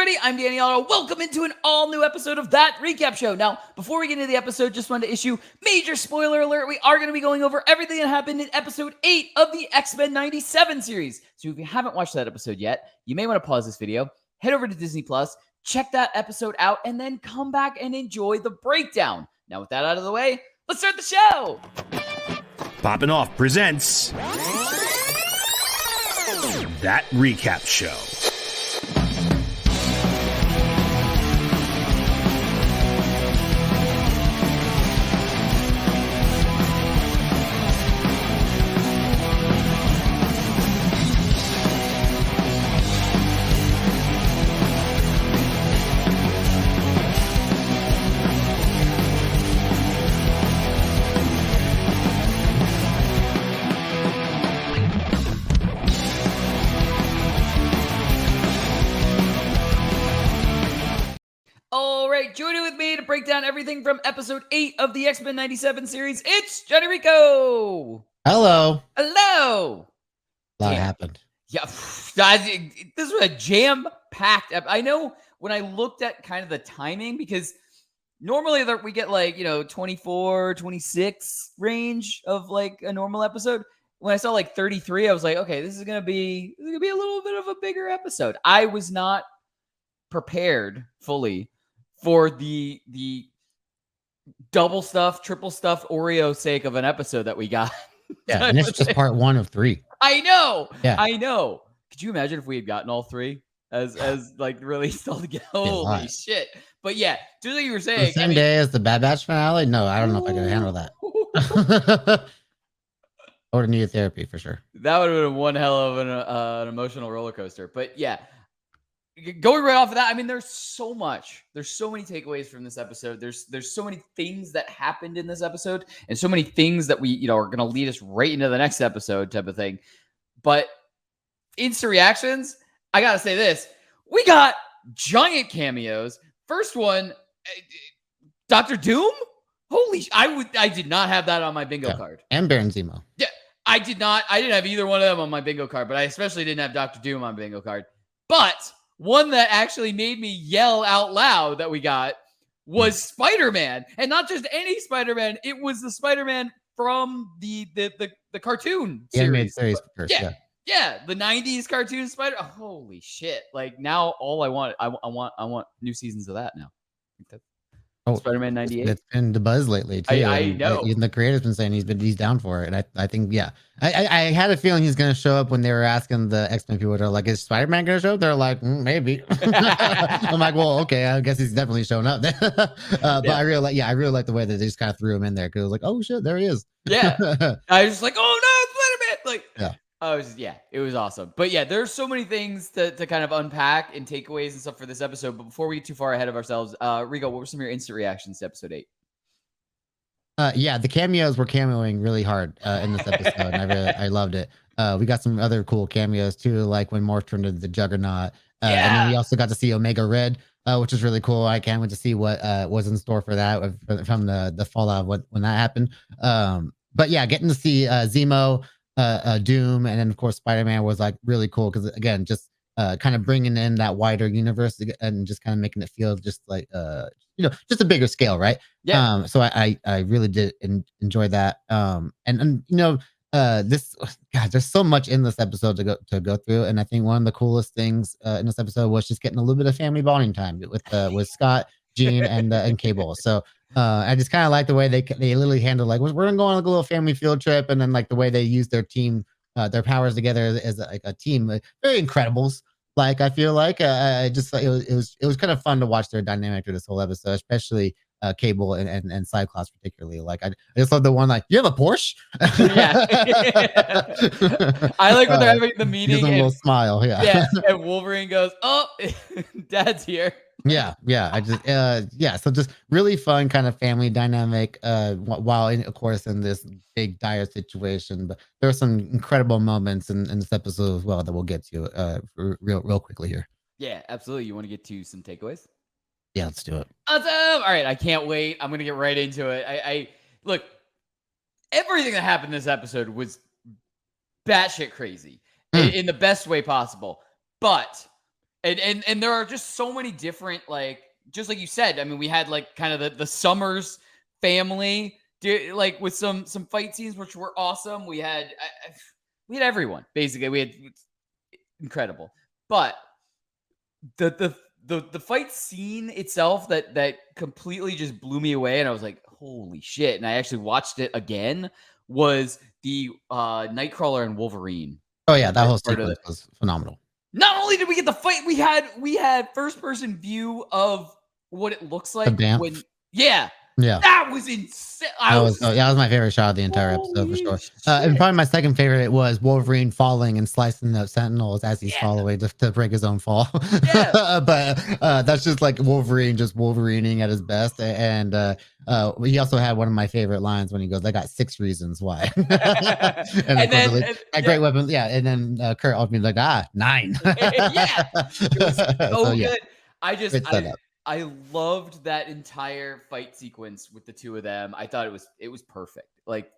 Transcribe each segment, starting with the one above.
everybody, I'm Daniela. Welcome into an all-new episode of That Recap Show. Now, before we get into the episode, just wanted to issue major spoiler alert. We are going to be going over everything that happened in episode 8 of the X-Men 97 series. So if you haven't watched that episode yet, you may want to pause this video, head over to Disney+, check that episode out, and then come back and enjoy the breakdown. Now, with that out of the way, let's start the show! Poppin' Off presents That Recap Show. Joining with me to break down everything from episode 8 of the X-Men 97 series, it's Jon Jon Rico. Hello. Hello. A lot happened. Yeah, this was a jam-packed episode. I know when I looked at kind of the timing, because normally we get 24, 26 range of a normal episode. When I saw 33, I was like, okay, this is gonna be a little bit of a bigger episode. I was not prepared fully for the double stuff, triple stuff Oreo sake of an episode that we got. Yeah, and it's just part 1 of 3. I know. Yeah. I know. Could you imagine if we had gotten all 3 as released all together? Holy shit. But yeah, just like you were saying. The same day as the Bad Batch finale? No, I don't know if I could handle that. I would have needed therapy for sure. That would have been one hell of an emotional roller coaster. But yeah. Going right off of that, I mean, there's so much. There's so many takeaways from this episode. There's so many things that happened in this episode, and so many things that we are going to lead us right into the next episode type of thing. But instant reactions, I gotta say this: we got giant cameos. First one, Dr. Doom. Holy! I did not have that on my bingo card. And Baron Zemo. Yeah, I did not. I didn't have either one of them on my bingo card, but I especially didn't have Dr. Doom on my bingo card. But one that actually made me yell out loud that we got was Spider-Man, and not just any Spider-Man. It was the Spider-Man from the cartoon series. Animated series first, yeah, the 90s cartoon Spider. Oh, holy shit! Now all I want new seasons of that now. Spider-Man 98. That's been the buzz lately too. I know. Even the creator's been saying he's down for it, and I think I had a feeling he's going to show up when they were asking the X-Men people. They're like, "Is Spider-Man going to show up?" They're like, "Maybe." I'm like, "Well, okay, I guess he's definitely showing up." But I really like the way that they just kind of threw him in there, because it was like, "Oh shit, there he is." Yeah, I was just like, "Oh no, Spider-Man!" Yeah. It was awesome. But yeah, there's so many things to kind of unpack and takeaways and stuff for this episode. But before we get too far ahead of ourselves, Rico, what were some of your instant reactions to episode 8? The cameos were cameoing really hard in this episode, and I loved it. We got some other cool cameos too, like when Morph turned into the Juggernaut. And then we also got to see Omega Red, which is really cool. I can't wait to see what was in store for that from the fallout of when that happened. But yeah, getting to see Zemo, Doom, and then of course Spider-Man was really cool, because again, just kind of bringing in that wider universe and just kind of making it feel just like just a bigger scale, right? Yeah. So I really did enjoy that. There's so much in this episode to go through, and I think one of the coolest things in this episode was just getting a little bit of family bonding time with Scott, Jean, and Cable. So I just kind of like the way they literally handle we're gonna go on a little family field trip, and then the way they use their team, their powers together as a team, very Incredibles. I feel it was kind of fun to watch their dynamic through this whole episode, especially Cable and Cyclops particularly. I just love the one you have a Porsche. Yeah. I like when they're having the meeting. Gives them a little smile. Yeah, and Wolverine goes, "Oh, Dad's here." Yeah. So just really fun kind of family dynamic, while of course in this big dire situation. But there are some incredible moments in this episode as well that we'll get to real quickly here. Yeah, absolutely. You want to get to some takeaways? Yeah, let's do it. Awesome. All right, I can't wait. I'm gonna get right into it. I look, everything that happened in this episode was batshit crazy in the best way possible. But And there are just so many different, like, just like you said. I mean, we had like kind of the Summers family, like with some fight scenes which were awesome. We had everyone basically. We had incredible, but the the fight scene itself that completely just blew me away, and I was like, holy shit. And I actually watched it again, was the Nightcrawler and Wolverine. Oh yeah, that As whole part of sequence was phenomenal. Not only did we get the fight, we had first person view of what it looks The like Banff. when, yeah, Yeah. that was insane. I That was was just that was my favorite shot of the entire episode for holy sure. And shit. probably my second favorite was Wolverine falling and slicing the Sentinels as he's Yeah, following to break his own fall. yeah. But that's just like Wolverine, just Wolverining at his best. And he also had one of my favorite lines when he goes, "I got 6 reasons why." And of And course, then like, that yeah. great weapon, yeah. And then Kurt ultimately like, 9. Yeah. It was So so yeah, good. I just great setup. I loved that entire fight sequence with the two of them. I thought it was perfect. Like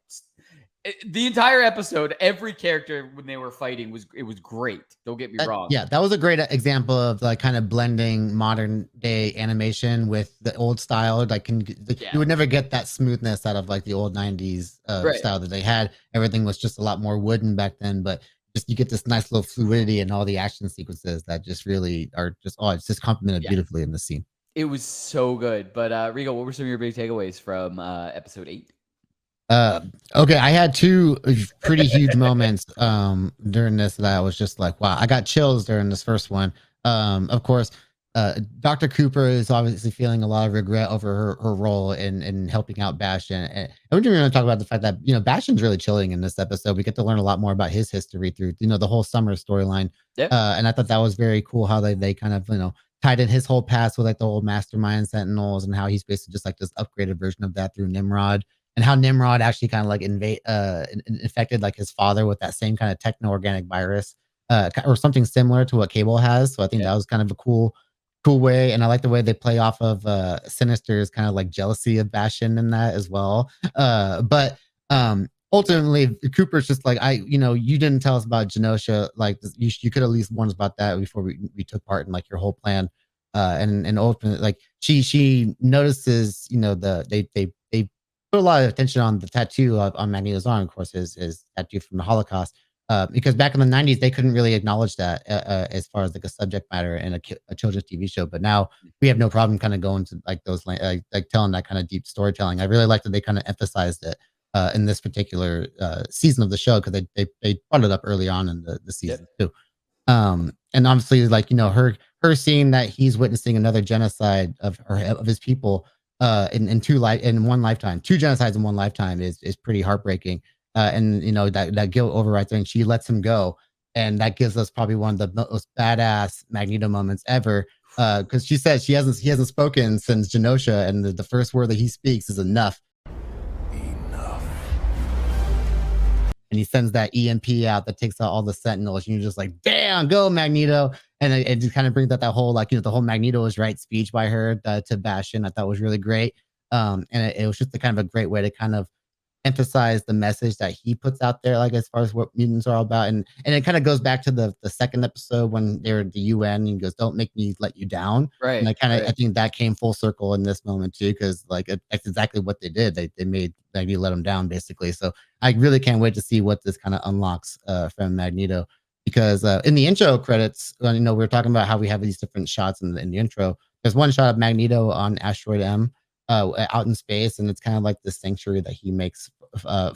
the entire episode, every character when they were fighting was great. Don't get me wrong. Yeah, that was a great example of like kind of blending modern day animation with the old style. Like, Yeah. you would never get that smoothness out of like the old 90s Right. style that they had. Everything was just a lot more wooden back then, but just you get this nice little fluidity in all the action sequences that just really are just, oh, it's just complemented Yeah. beautifully in the scene. It was so good. But Rico, what were some of your big takeaways from episode 8? Okay, I had 2 pretty huge moments during this that I was just like, wow, I got chills during this first one. Of course, Dr. Cooper is obviously feeling a lot of regret over her role in helping out Bastion. And we didn't really talk about the fact that, Bastion's really chilling in this episode. We get to learn a lot more about his history through, the whole summer storyline. Yeah. And I thought that was very cool how they kind of, tied in his whole past with like the old mastermind Sentinels and how he's basically just like this upgraded version of that through Nimrod, and how Nimrod actually kind of like infected like his father with that same kind of techno-organic virus, or something similar to what Cable has. So I think Yeah. that was kind of a cool way. And I like the way they play off of Sinister's kind of like jealousy of Bastion in that as well. But ultimately Cooper's just like, you didn't tell us about Genosha. Like you could at least warn us about that before we took part in like your whole plan. And ultimately, like she notices, they put a lot of attention on the tattoo on Magneto's arm, of course, his tattoo from the Holocaust. Because back in the 90s, they couldn't really acknowledge that as far as like a subject matter in a children's TV show. But now we have no problem kind of going to like those like telling that kind of deep storytelling. I really like that they kind of emphasized it in this particular season of the show, because they brought it up early on in the season too. And obviously, like, her seeing that he's witnessing another genocide of his people in one lifetime, 2 genocides in one lifetime is pretty heartbreaking. And that guilt overrides her, and she lets him go, and that gives us probably one of the most badass Magneto moments ever. Because she says he hasn't spoken since Genosha, and the first word that he speaks is enough. And he sends that EMP out that takes out all the Sentinels, and you're just like, damn, go Magneto. And it just kind of brings out that whole, like, the whole Magneto is right speech by her to Bastion. I thought was really great. And it was just a kind of a great way to kind of emphasize the message that he puts out there, like as far as what mutants are all about. And it kind of goes back to the second episode when they're at the UN, and he goes, don't make me let you down. Right. And I right. think that came full circle in this moment too, because like that's exactly what they did. They made Magneto let him down basically. So I really can't wait to see what this kind of unlocks from Magneto. Because in the intro credits, we were talking about how we have these different shots in the intro. There's one shot of Magneto on Asteroid M, out in space, and it's kind of like the sanctuary that he makes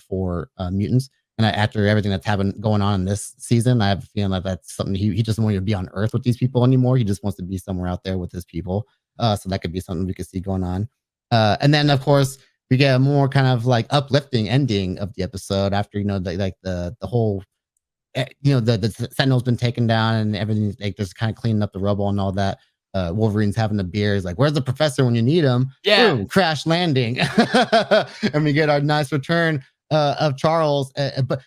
for mutants. And after everything that's happened going on in this season, I have a feeling that that's something he doesn't want to be on Earth with these people anymore. He just wants to be somewhere out there with his people. So that could be something we could see going on. And then of course we get a more kind of like uplifting ending of the episode after the whole the Sentinel's been taken down and everything, like just kind of cleaning up the rubble and all that. Wolverine's having a beer. He's like, where's the professor when you need him? Yeah. Boom, crash landing. And we get our nice return of Charles. But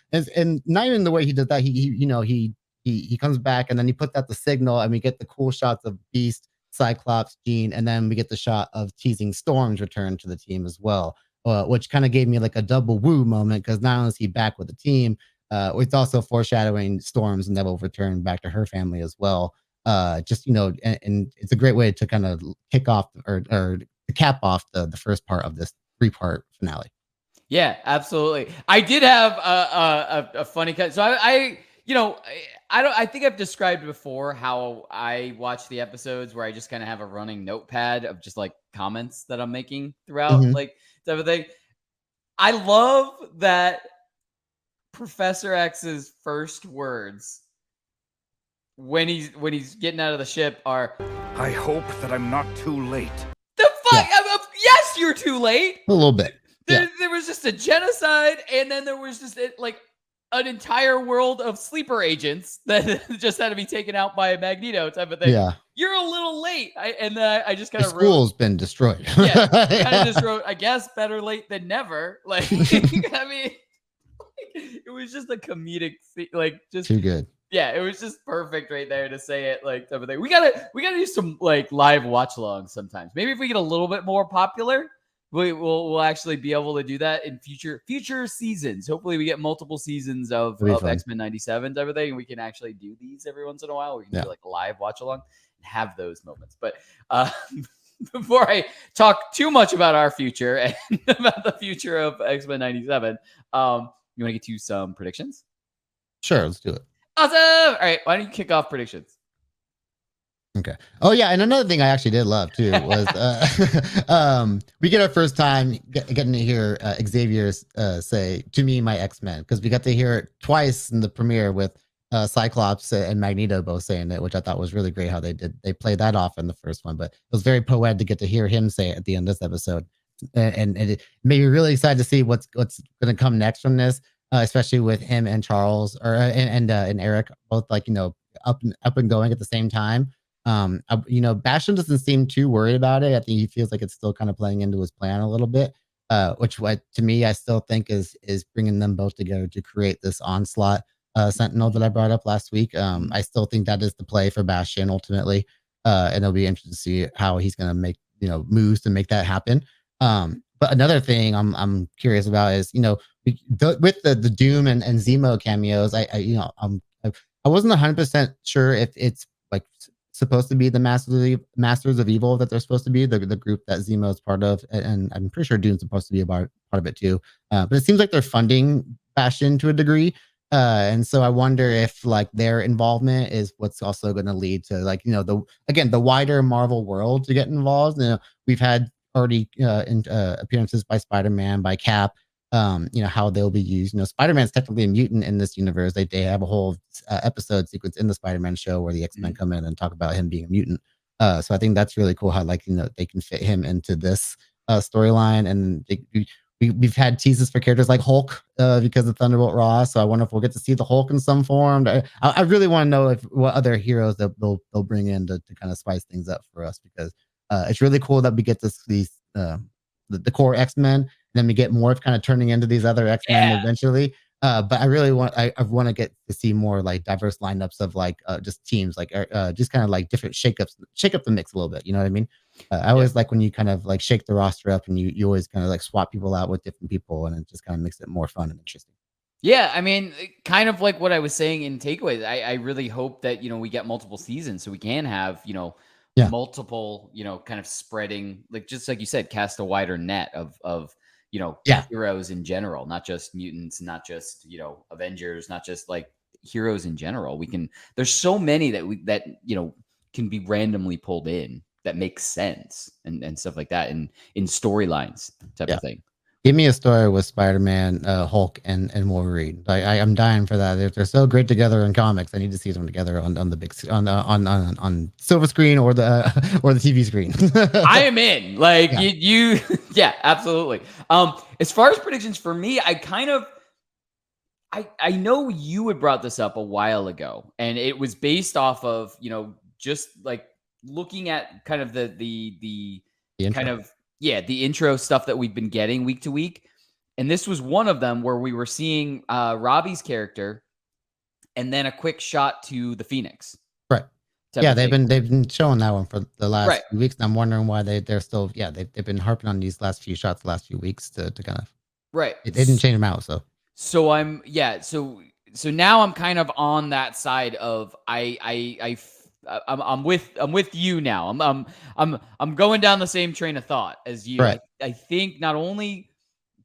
not even the way he did that. He comes back, and then he puts out the signal, and we get the cool shots of Beast, Cyclops, Jean, and then we get the shot of teasing Storm's return to the team as well, which kind of gave me like a double woo moment, because not only is he back with the team, it's also foreshadowing Storm's inevitable return back to her family as well. just and it's a great way to kind of kick off or to cap off the first part of this 3-part finale. Yeah, absolutely. I did have a funny cut. So I think I've described before how I watch the episodes where I just kind of have a running notepad of just like comments that I'm making throughout, Mhm. like type of thing. I love that Professor X's first words when he's getting out of the ship are, I hope that I'm not too late. "The fuck? Yeah. Yes, you're too late." A little bit. Yeah. There was just a genocide, and then there was just like an entire world of sleeper agents that just had to be taken out by a Magneto type of thing. Yeah. You're a little late. I just kind The of wrote, school's been destroyed. yeah, kind of just wrote, I guess better late than never. Like, I mean, it was just a comedic, like, just Too good. yeah, it was just perfect right there to say it, like type of thing. We gotta do some like live watch alongs sometimes. Maybe if we get a little bit more popular, we'll actually be able to do that in future seasons. Hopefully, we get multiple seasons of X-Men 97 type of thing, and we can actually do these every once in a while. We can do like a live watch along and have those moments. But before I talk too much about our future and about the future of X-Men 97, you want to get to some predictions? Sure, let's do it. Awesome. All right, why don't you kick off predictions? Okay. Oh yeah, and another thing I actually did love too was we get our first time getting to hear Xavier say "to me, my X-Men" because we got to hear it twice in the premiere with Cyclops and Magneto both saying it, which I thought was really great how they played that off in the first one, but it was very poetic to get to hear him say it at the end of this episode, and it made me really excited to see what's going to come next from this, especially with him and Charles and Eric both like up and going at the same time. Bastion doesn't seem too worried about it. I think he feels like it's still kind of playing into his plan a little bit, which what to me I still think is bringing them both together to create this onslaught Sentinel that I brought up last week. I still think that is the play for Bastion ultimately, and it'll be interesting to see how he's going to make moves to make that happen. But another thing I'm curious about is with the Doom and Zemo cameos, I wasn't 100% sure if it's like supposed to be the Masters of Evil that they're supposed to be, the group that Zemo is part of, and I'm pretty sure Doom's supposed to be part of it too. But it seems like they're funding Bastion to a degree, and so I wonder if like their involvement is what's also going to lead to like the wider Marvel world to get involved. We've had already appearances by Spider-Man, by Cap. How they'll be used. Spider-Man's technically a mutant in this universe. They have a whole episode sequence in the Spider-Man show where the X-Men come in and talk about him being a mutant. So I think that's really cool how they can fit him into this storyline. And we've had teases for characters like Hulk because of Thunderbolt Ross. So I wonder if we'll get to see the Hulk in some form. I really want to know what other heroes that they'll bring in to kind of spice things up for us, because it's really cool that we get these the core X-Men. Then we get Morph kind of turning into these other X-Men eventually. But I really want to get to see more like diverse lineups of like just teams, like just kind of like different shake up the mix a little bit. You know what I mean? I always like when you kind of like shake the roster up and you always kind of like swap people out with different people, and it just kind of makes it more fun and interesting. Yeah, I mean, kind of like what I was saying in takeaways. I really hope that we get multiple seasons so we can have multiple kind of spreading, like just like you said, cast a wider net of heroes in general, not just mutants, not just Avengers, not just like heroes in general. There's so many that can be randomly pulled in that makes sense and stuff like that in storylines type of thing. Give me a story with Spider-Man, Hulk, and Wolverine. I'm dying for that. They're so great together in comics. I need to see them together on the big on silver screen or the TV screen. I am in. Like yeah, absolutely. As far as predictions for me, I know you had brought this up a while ago, and it was based off of just like looking at kind of the kind of the intro stuff that we've been getting week to week. And this was one of them where we were seeing Robbie's character and then a quick shot to the Phoenix. Right. Yeah, they've been showing that one for the last few weeks. And I'm wondering why they're still they've been harping on these last few shots the last few weeks to kind of they didn't change them out. So so now I'm kind of on that side of I I'm with you now. I'm going down the same train of thought as you. Right. I think not only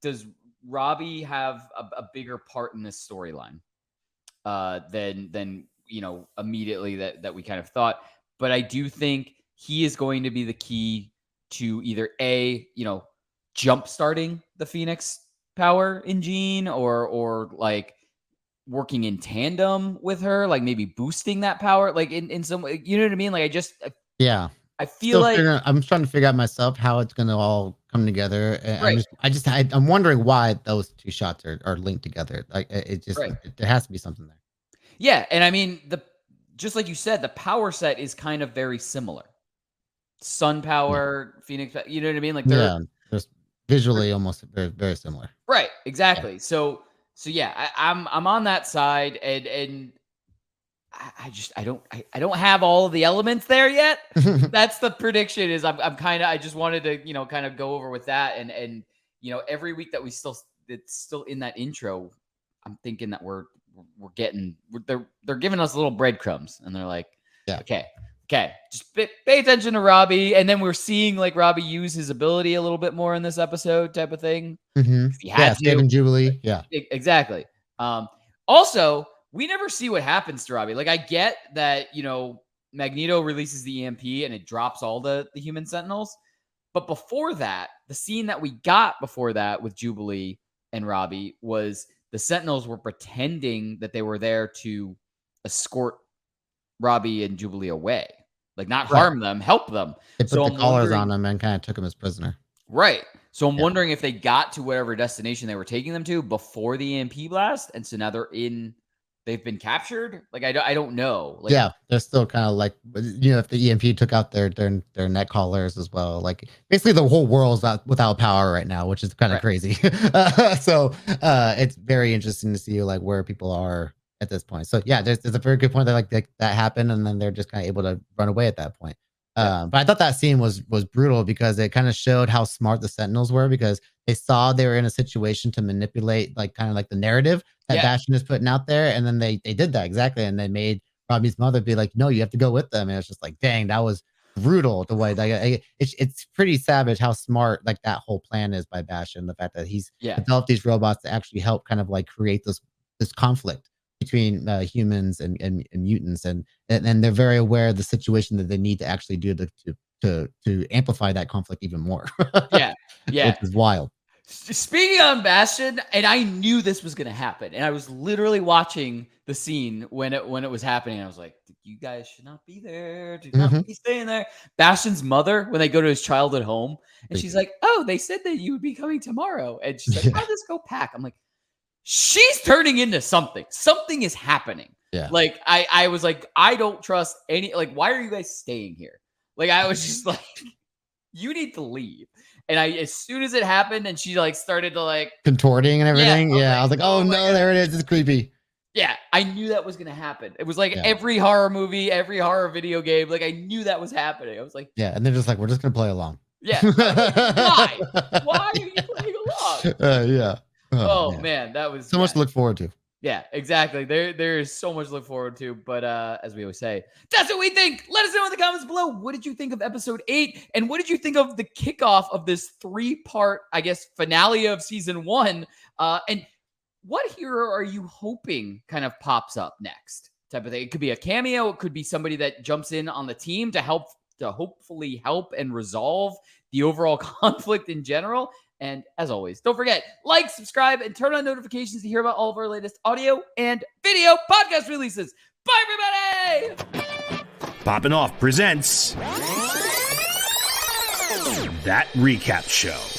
does Robbie have a bigger part in this storyline than immediately that we kind of thought, but I do think he is going to be the key to either jump starting the Phoenix power in Jean or like working in tandem with her, like maybe boosting that power, like in some way, you know what I mean? Like I feel like I'm trying to figure out myself how it's going to all come together. And right. I'm wondering why those two shots are linked together. Like Right. there has to be something there. Yeah, and I mean just like you said, the power set is kind of very similar. Sun power, Phoenix, you know what I mean? Like they're just visually almost very, very similar. right, exactly. Yeah. So yeah, I'm on that side, and I don't have all of the elements there yet. That's the prediction. Is I'm kind of I just wanted to kind of go over with that, and every week that it's still in that intro, I'm thinking that they're giving us little breadcrumbs, and they're like, yeah, okay, just pay attention to Robbie, and then we're seeing like Robbie use his ability a little bit more in this episode, type of thing. Mm-hmm. If he had to, saving Jubilee, yeah, exactly. Also, we never see what happens to Robbie. Like I get that Magneto releases the EMP and it drops all the human Sentinels, but before that, the scene that we got before that with Jubilee and Robbie was the Sentinels were pretending that they were there to escort Robbie and Jubilee away, like not harm them, help them. They put the collars on them and kind of took him as prisoner. Right. So I'm wondering if they got to whatever destination they were taking them to before the EMP blast, and so now they've been captured. Like I don't know. Like, yeah, they're still kind of like if the EMP took out their Nightcrawlers as well. Like basically the whole world's without power right now, which is kind of crazy. So it's very interesting to see like where people are at this point. So yeah, there's a very good point that that happened, and then they're just kind of able to run away at that point. But I thought that scene was brutal because it kind of showed how smart the Sentinels were, because they saw they were in a situation to manipulate like kind of like the narrative that Bastion is putting out there, and then they did that exactly, and they made Robbie's mother be like, "No, you have to go with them." And it's just like, dang, that was brutal. The way it's pretty savage how smart like that whole plan is by Bastion. The fact that he's developed these robots to actually help kind of like create this conflict between humans and mutants, and they're very aware of the situation that they need to actually do to amplify that conflict even more. yeah, Which is wild. Speaking on Bastion, and I knew this was going to happen, and I was literally watching the scene when it was happening. And I was like, "You guys should not be there. Do not be staying there." Bastion's mother, when they go to his childhood home, and she's like, "Oh, they said that you would be coming tomorrow," and she's like, "How does this go pack?" I'm like, she's turning into something. Something is happening. Yeah. Like I was like, I don't trust any. Like, why are you guys staying here? Like, I was just like, you need to leave. And as soon as it happened, and she like started to like contorting and everything. Yeah, I was like, oh no, there it is. It's creepy. Yeah, I knew that was gonna happen. It was like every horror movie, every horror video game. Like I knew that was happening. I was like, yeah, and they're just like, we're just gonna play along. Yeah. Why? Why are you playing along? Yeah. Oh man, that was so much to look forward to. Yeah, exactly. There is so much to look forward to. But as we always say, that's what we think. Let us know in the comments below. What did you think of episode 8? And what did you think of the kickoff of this 3-part, I guess, finale of season 1? And what hero are you hoping kind of pops up next? Type of thing. It could be a cameo. It could be somebody that jumps in on the team to hopefully help and resolve the overall conflict in general. And as always, don't forget, like, subscribe, and turn on notifications to hear about all of our latest audio and video podcast releases. Bye, everybody! Poppin' Off presents That Recap Show.